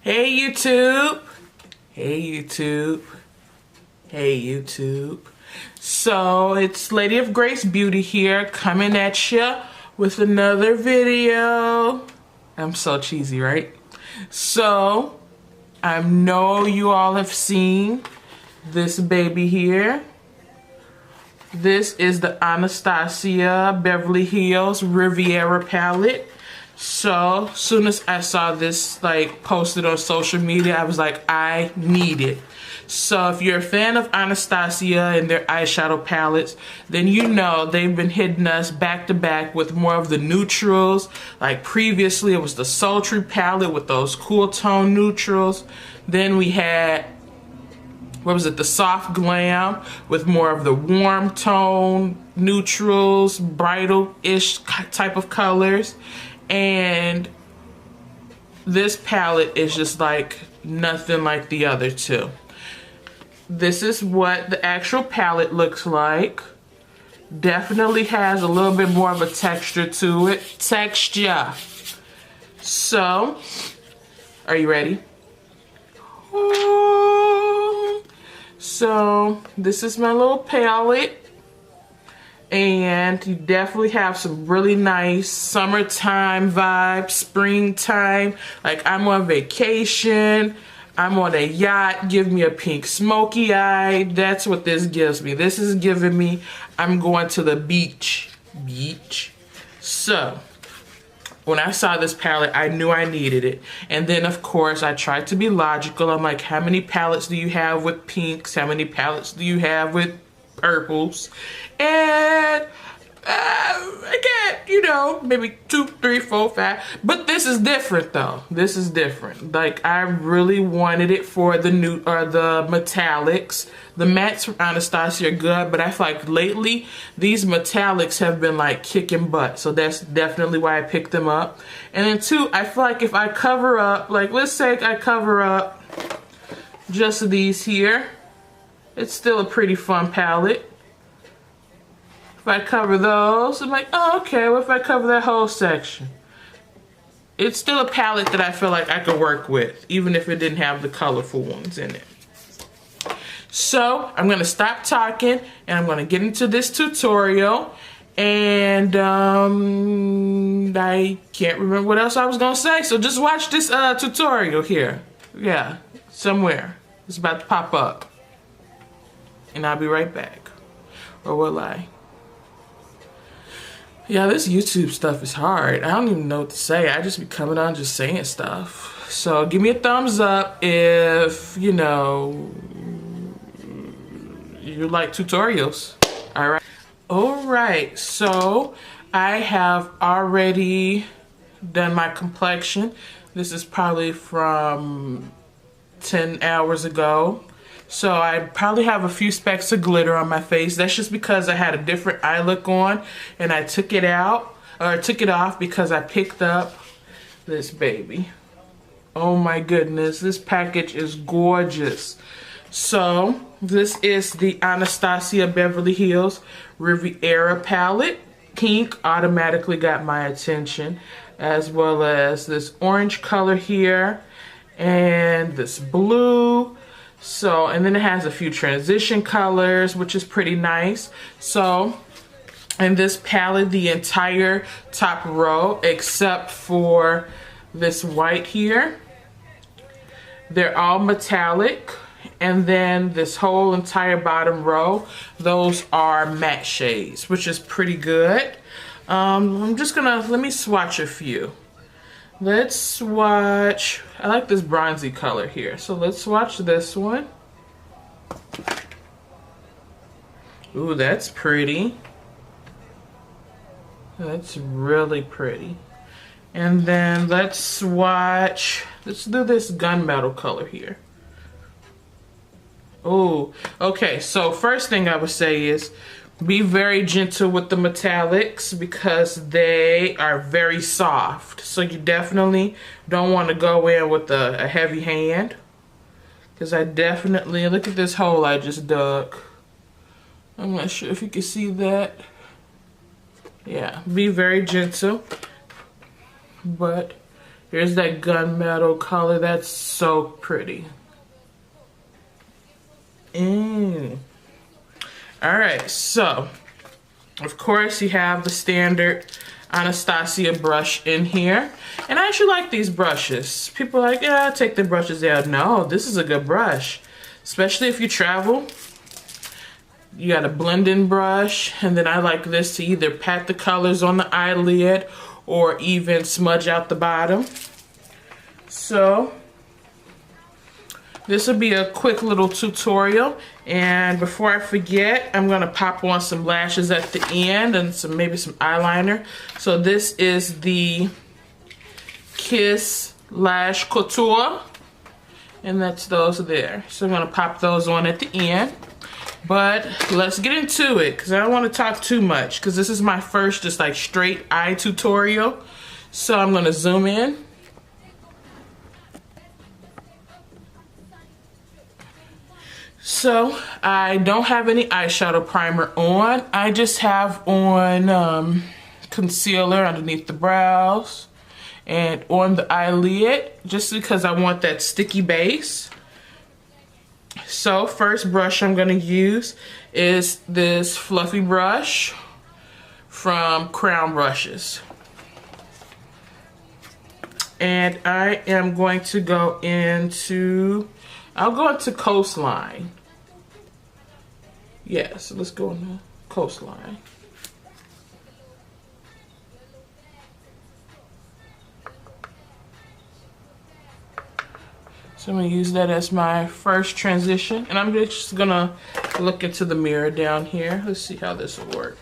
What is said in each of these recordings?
Hey YouTube. Hey YouTube. Hey YouTube. So it's Lady of Grace Beauty here, coming at you with another video. I'm so cheesy, right? So I know you all have seen this baby here. This is the Anastasia Beverly Hills Riviera palette. So soon as I saw this posted on social media, I was like, I need it. So if you're a fan of Anastasia and their eyeshadow palettes, then you know they've been hitting us back to back with more of the neutrals. Like previously it was the Sultry palette with those cool tone neutrals. Then we had, what was it, the Soft Glam with more of the warm tone neutrals, bridal-ish type of colors. And this palette is just like nothing like the other two. This is what the actual palette looks like. Definitely has a little bit more of a texture to it. Texture. So, are you ready? So, this is my little palette. And you definitely have some really nice summertime vibes, springtime. Like I'm on vacation, I'm on a yacht, give me a pink smoky eye. That's what this gives me. This is giving me, I'm going to the beach. So, when I saw this palette, I knew I needed it. And then of course, I tried to be logical. I'm like, how many palettes do you have with pinks? How many palettes do you have with purples? And I get, you know, maybe 2, 3, 4, 5. But this is different though. This is different. Like I really wanted it for the new or the metallics. The mattes from Anastasia are good, but I feel like lately these metallics have been like kicking butt. So that's definitely why I picked them up. And then 2, I feel like if I cover up, like let's say I cover up just these here, it's still a pretty fun palette. If I cover those, I'm like, oh, okay, what if I cover that whole section? It's still a palette that I feel like I could work with, even if it didn't have the colorful ones in it. So, I'm gonna stop talking, and I'm gonna get into this tutorial, and I can't remember what else I was gonna say, so just watch this tutorial here. Yeah, somewhere. It's about to pop up. And I'll be right back. Or will I? Yeah, this YouTube stuff is hard. I don't even know what to say. I just be coming on just saying stuff. So give me a thumbs up if, you know, you like tutorials. Alright. Alright, so I have already done my complexion. This is probably from 10 hours ago. So I probably have a few specks of glitter on my face. That's just because I had a different eye look on and I took it out, or took it off because I picked up this baby. Oh my goodness, this package is gorgeous. So this is the Anastasia Beverly Hills Riviera palette. Pink automatically got my attention, as well as this orange color here and this blue. So, and then it has a few transition colors, which is pretty nice. So, in this palette, the entire top row, except for this white here, they're all metallic. And then this whole entire bottom row, those are matte shades, which is pretty good. I'm just gonna, let me swatch a few. Let's swatch, I like this bronzy color here. So let's swatch this one. Ooh, that's pretty. That's really pretty. And then let's swatch, let's do this gunmetal color here. Oh, okay, so first thing I would say is be very gentle with the metallics because they are very soft. So you definitely don't want to go in with a heavy hand. Because I definitely, look at this hole I just dug. I'm not sure if you can see that. Yeah, be very gentle. But Here's that gunmetal color. That's so pretty. Alright, so of course you have the standard Anastasia brush in here. And I actually like these brushes. People are like, yeah, I'll take the brushes out. No, this is a good brush. Especially if you travel. You got a blending brush. And then I like this to either pat the colors on the eyelid or even smudge out the bottom. So this will be a quick little tutorial, and before I forget, I'm gonna pop on some lashes at the end and maybe some eyeliner. So this is the Kiss Lash Couture, and that's those there. So I'm gonna pop those on at the end. But let's get into it, because I don't want to talk too much, because this is my first just like straight eye tutorial. So I'm gonna zoom in. So I don't have any eyeshadow primer on. I just have on concealer underneath the brows and on the eyelid, just because I want that sticky base. So first brush I'm gonna use is this fluffy brush from Crown Brushes. And I am going to go into, I'll go into Coastline. Yeah, so let's go into Coastline. So I'm gonna use that as my first transition. And I'm just gonna look into the mirror down here. Let's see how this will work.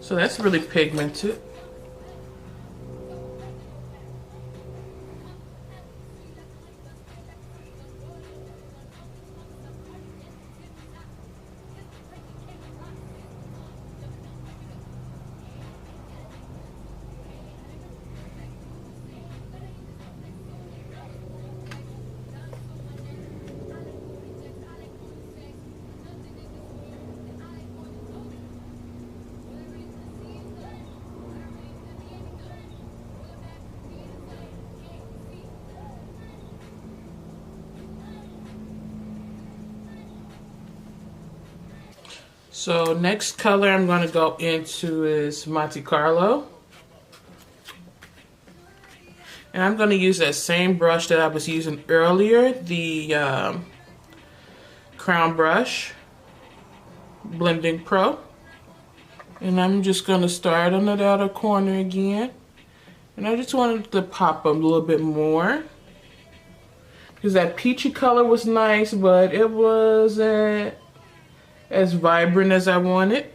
So that's really pigmented. So next color I'm going to go into is Monte Carlo. And I'm going to use that same brush that I was using earlier, the Crown Brush Blending Pro. And I'm just going to start on that outer corner again. And I just wanted to pop a little bit more, because that peachy color was nice, but it wasn't as vibrant as I wanted.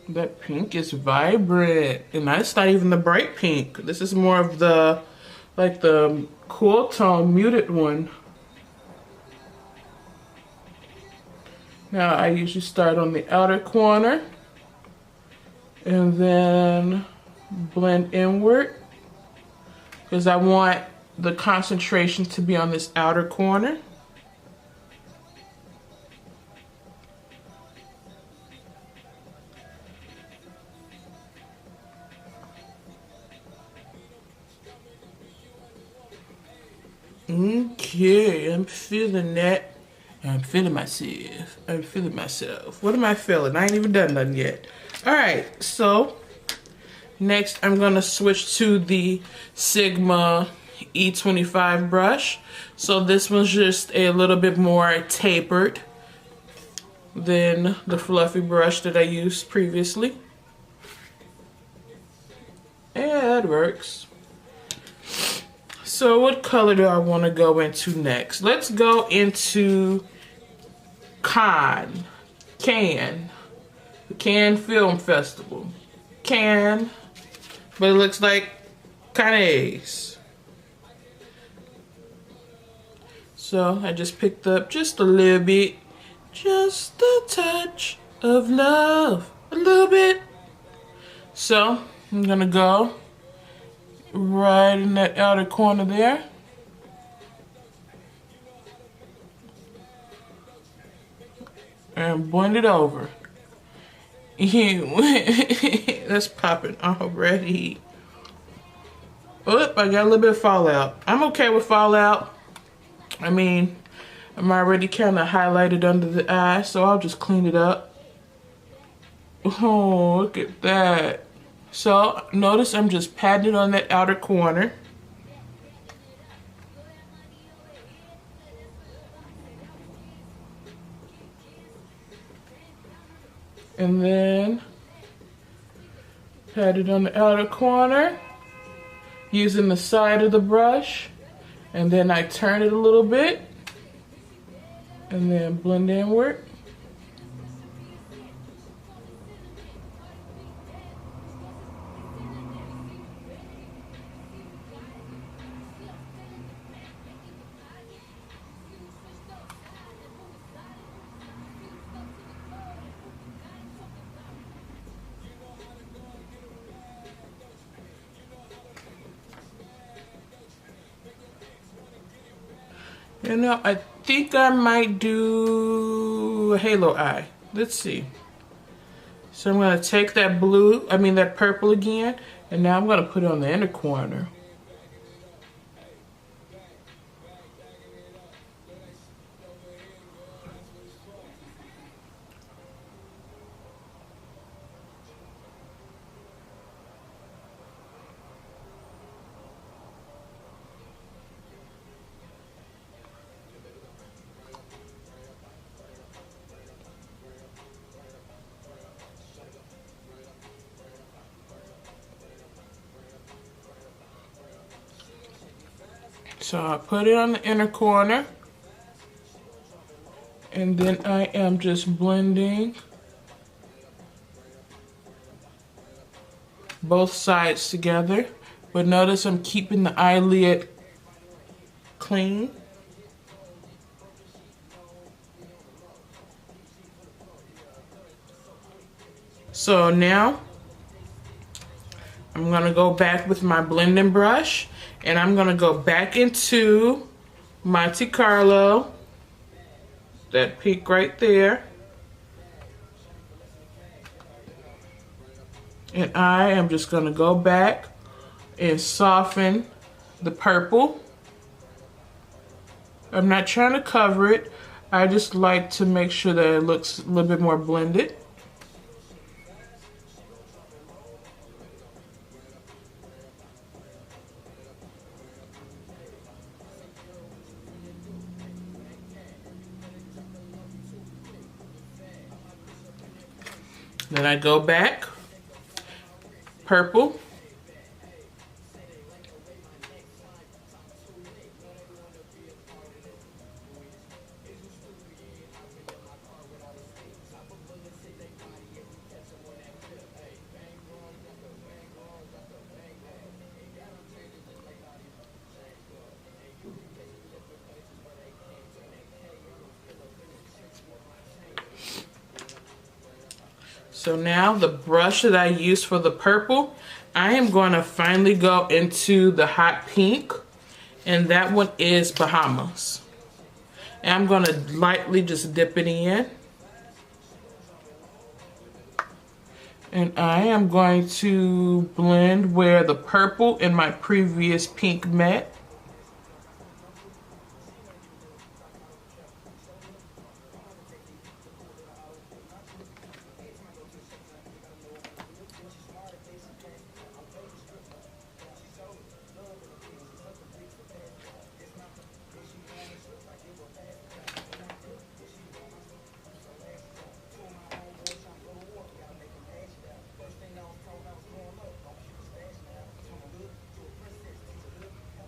That pink is vibrant, and that's not even the bright pink. This is more of the, like the cool tone muted one. Now I usually start on the outer corner and then blend inward, because I want the concentration to be on this outer corner. Okay, I'm feeling that. I'm feeling myself. I'm feeling myself. What am I feeling? I ain't even done nothing yet. Alright, so next I'm going to switch to the Sigma E25 brush. So this one's just a little bit more tapered than the fluffy brush that I used previously. Yeah, that works. So what color do I want to go into next? Let's go into Cannes Film Festival. Cannes, but it looks like Cannes. So So I just picked up just a little bit, just a touch of love, a little bit. So I'm gonna go right in that outer corner there. And blend it over. That's popping already. Oop, I got a little bit of fallout. I'm okay with fallout. I mean, I'm already kind of highlighted under the eye, so I'll just clean it up. Oh, look at that. So notice I'm just patting it on that outer corner. And then pat it on the outer corner using the side of the brush. And then I turn it a little bit and then blend inward. You know, I think I might do a halo eye. Let's see. So I'm going to take that that purple again, and now I'm going to put it on the inner corner. So I put it on the inner corner, and then I am just blending both sides together. But notice I'm keeping the eyelid clean. So now I'm gonna go back with my blending brush, and I'm gonna go back into Monte Carlo, that peak right there. And I am just gonna go back and soften the purple. I'm not trying to cover it. I just like to make sure that it looks a little bit more blended. Then I go back, purple. So now the brush that I used for the purple, I am going to finally go into the hot pink, and that one is Bahamas. And I'm going to lightly just dip it in. And I am going to blend where the purple and my previous pink met.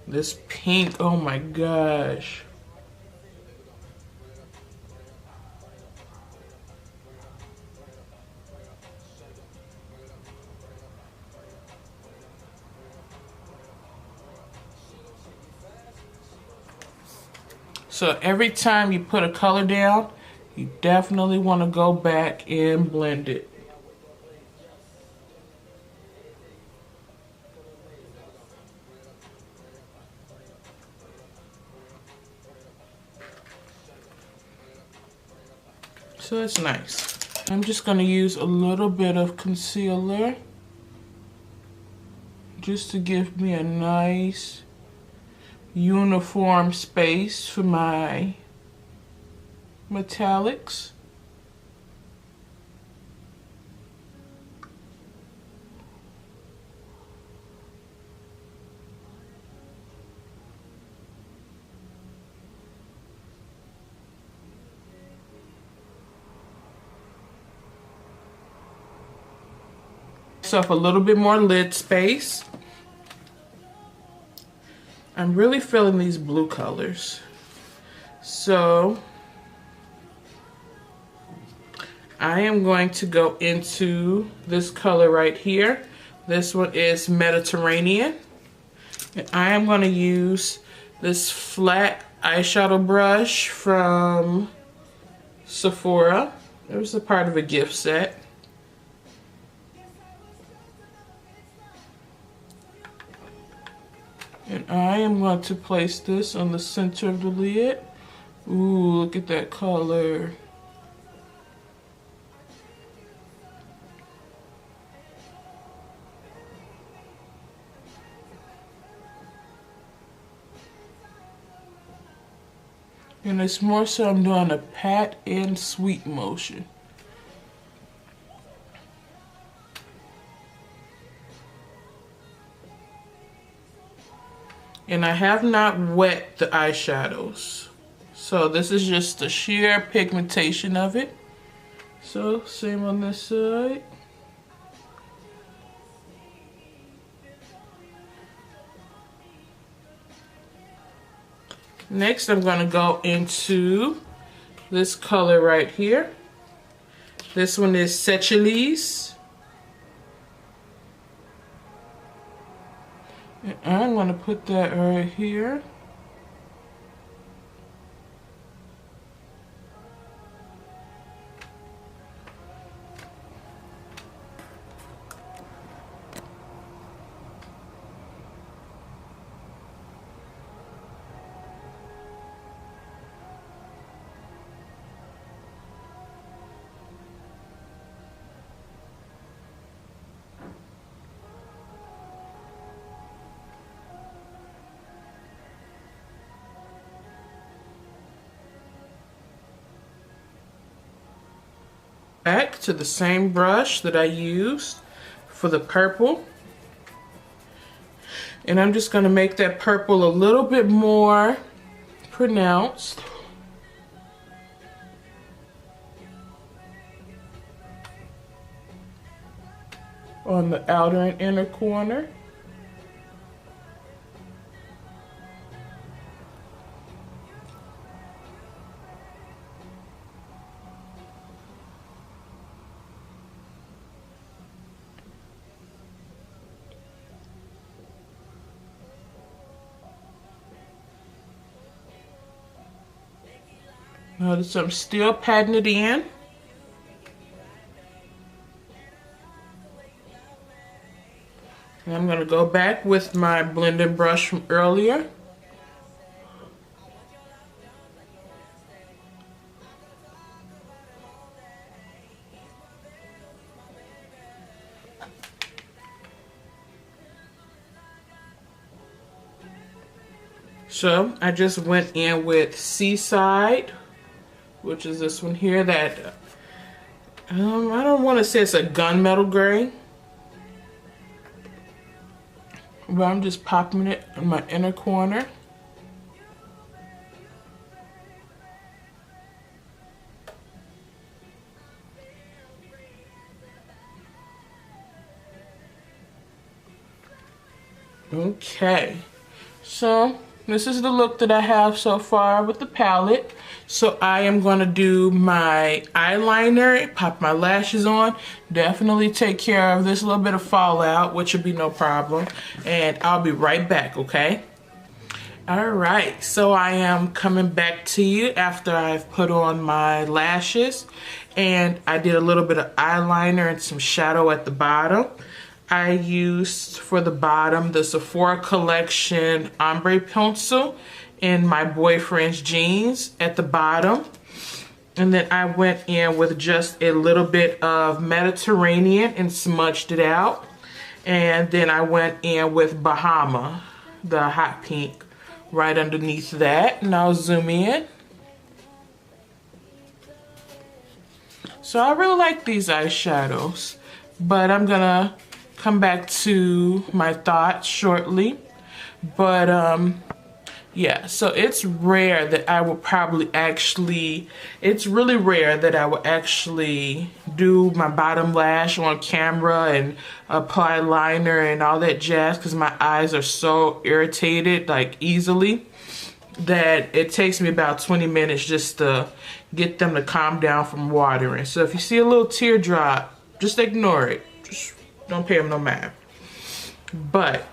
This pink, oh my gosh. So every time you put a color down, you definitely want to go back and blend it. So it's nice. I'm just going to use a little bit of concealer just to give me a nice uniform space for my metallics. Myself a little bit more lid space. I'm really feeling these blue colors. So I am going to go into this color right here. This one is Mediterranean. And I am going to use this flat eyeshadow brush from Sephora. It was a part of a gift set. And I am going to place this on the center of the lid. Ooh, look at that color. And it's more so I'm doing a pat and sweep motion. And I have not wet the eyeshadows. So this is just the sheer pigmentation of it. So same on this side. Next I'm going to go into this color right here. This one is Seychelles. And I'm going to put that right here. Back to the same brush that I used for the purple. And I'm just going to make that purple a little bit more pronounced. On the outer and inner corner. Notice I'm still patting it in. And I'm going to go back with my blending brush from earlier. So I just went in with Seaside, which is this one here that, I don't want to say it's a gunmetal gray. But I'm just popping it in my inner corner. Okay, so this is the look that I have so far with the palette. So I am going to do my eyeliner, pop my lashes on, definitely take care of this little bit of fallout, which will be no problem. And I'll be right back, okay? All right, so I am coming back to you after I've put on my lashes, and I did a little bit of eyeliner and some shadow at the bottom. I used for the bottom the Sephora Collection Ombre Pencil in my boyfriend's jeans at the bottom. And then I went in with just a little bit of Mediterranean and smudged it out. And then I went in with Bahama, the hot pink, right underneath that. And I'll zoom in. So I really like these eyeshadows, but I'm gonna come back to my thoughts shortly. But yeah, so it's rare that I will probably actually, it's really rare that I will actually do my bottom lash on camera and apply liner and all that jazz, because my eyes are so irritated, like easily, that it takes me about 20 minutes just to get them to calm down from watering. So if you see a little teardrop, just ignore it. Just don't pay them no mind. But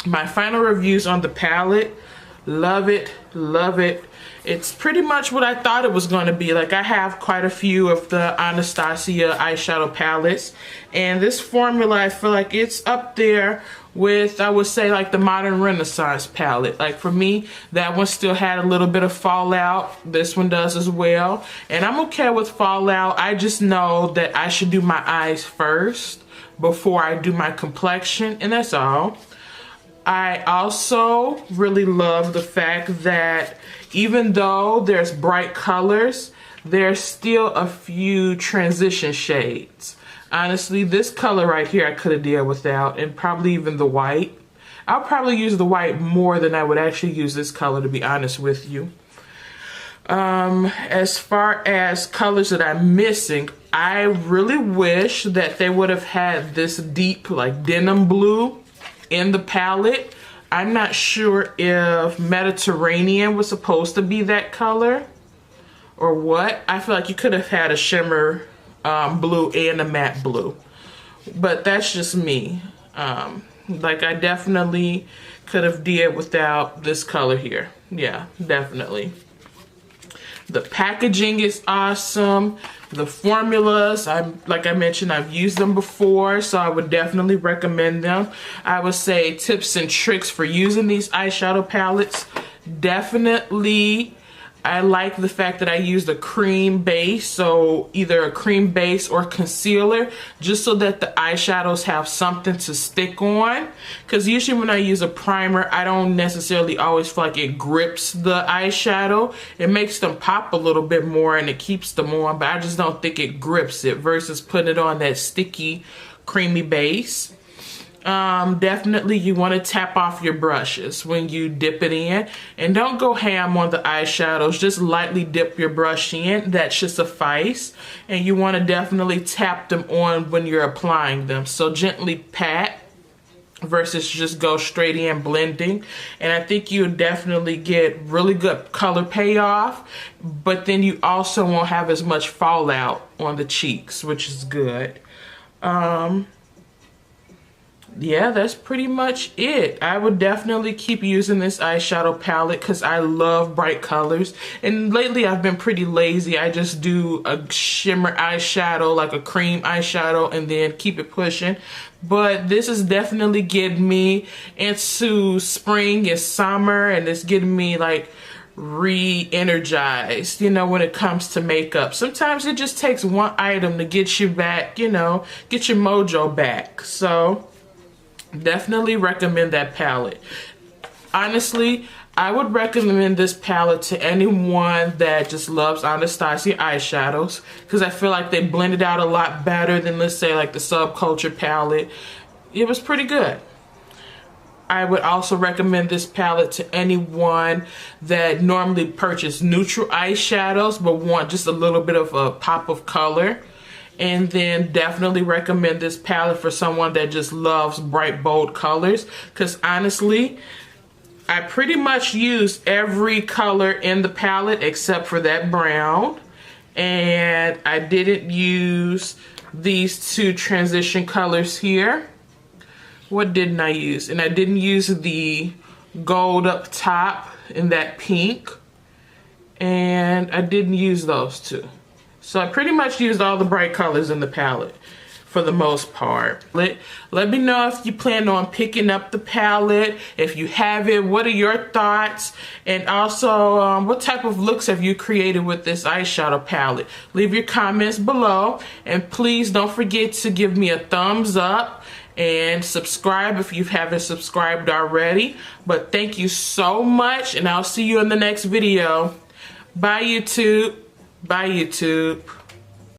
my final reviews on the palette, love it, love it. It's pretty much what I thought it was going to be. Like, I have quite a few of the Anastasia eyeshadow palettes, and this formula, I feel like it's up there with, I would say, like the Modern Renaissance palette. Like, for me, that one still had a little bit of fallout. This one does as well, and I'm okay with fallout. I just know that I should do my eyes first before I do my complexion, and that's all. I also really love the fact that even though there's bright colors, there's still a few transition shades. Honestly, this color right here I could have dealt without, and probably even the white. I'll probably use the white more than I would actually use this color, to be honest with you. As far as colors that I'm missing, I really wish that they would have had this deep, like, denim blue in the palette. I'm not sure if Mediterranean was supposed to be that color or what. I feel like you could have had a shimmer blue and a matte blue, but that's just me. Like, I definitely could have did without this color here. Yeah, definitely. The packaging is awesome. The formulas, like I mentioned, I've used them before, so I would definitely recommend them. I would say tips and tricks for using these eyeshadow palettes. Definitely, I like the fact that I used a cream base, so either a cream base or concealer, just so that the eyeshadows have something to stick on. Because usually when I use a primer, I don't necessarily always feel like it grips the eyeshadow. It makes them pop a little bit more and it keeps them on, but I just don't think it grips it versus putting it on that sticky, creamy base. Definitely you want to tap off your brushes when you dip it in, and don't go ham on the eyeshadows. Just lightly dip your brush in, that should suffice. And you want to definitely tap them on when you're applying them, so gently pat versus just go straight in blending. And I think you definitely get really good color payoff, but then you also won't have as much fallout on the cheeks, which is good. Yeah, that's pretty much it. I would definitely keep using this eyeshadow palette because I love bright colors. And lately I've been pretty lazy. I just do a shimmer eyeshadow, like a cream eyeshadow, and then keep it pushing. But this is definitely getting me into spring and summer, and it's getting me like re-energized, you know, when it comes to makeup. Sometimes it just takes one item to get you back, you know, get your mojo back. So definitely recommend that palette. Honestly, I would recommend this palette to anyone that just loves Anastasia eyeshadows, because I feel like they blend it out a lot better than, let's say, like the Subculture palette. It was pretty good. I would also recommend this palette to anyone that normally purchase neutral eyeshadows but want just a little bit of a pop of color. And then definitely recommend this palette for someone that just loves bright, bold colors. Because honestly, I pretty much used every color in the palette except for that brown. And I didn't use these two transition colors here. What didn't I use? And I didn't use the gold up top in that pink. And I didn't use those two. So I pretty much used all the bright colors in the palette for the most part. Let me know if you plan on picking up the palette. If you have it, what are your thoughts? And also, what type of looks have you created with this eyeshadow palette? Leave your comments below. And please don't forget to give me a thumbs up and subscribe if you haven't subscribed already. But thank you so much, and I'll see you in the next video. Bye, YouTube. Bye, YouTube.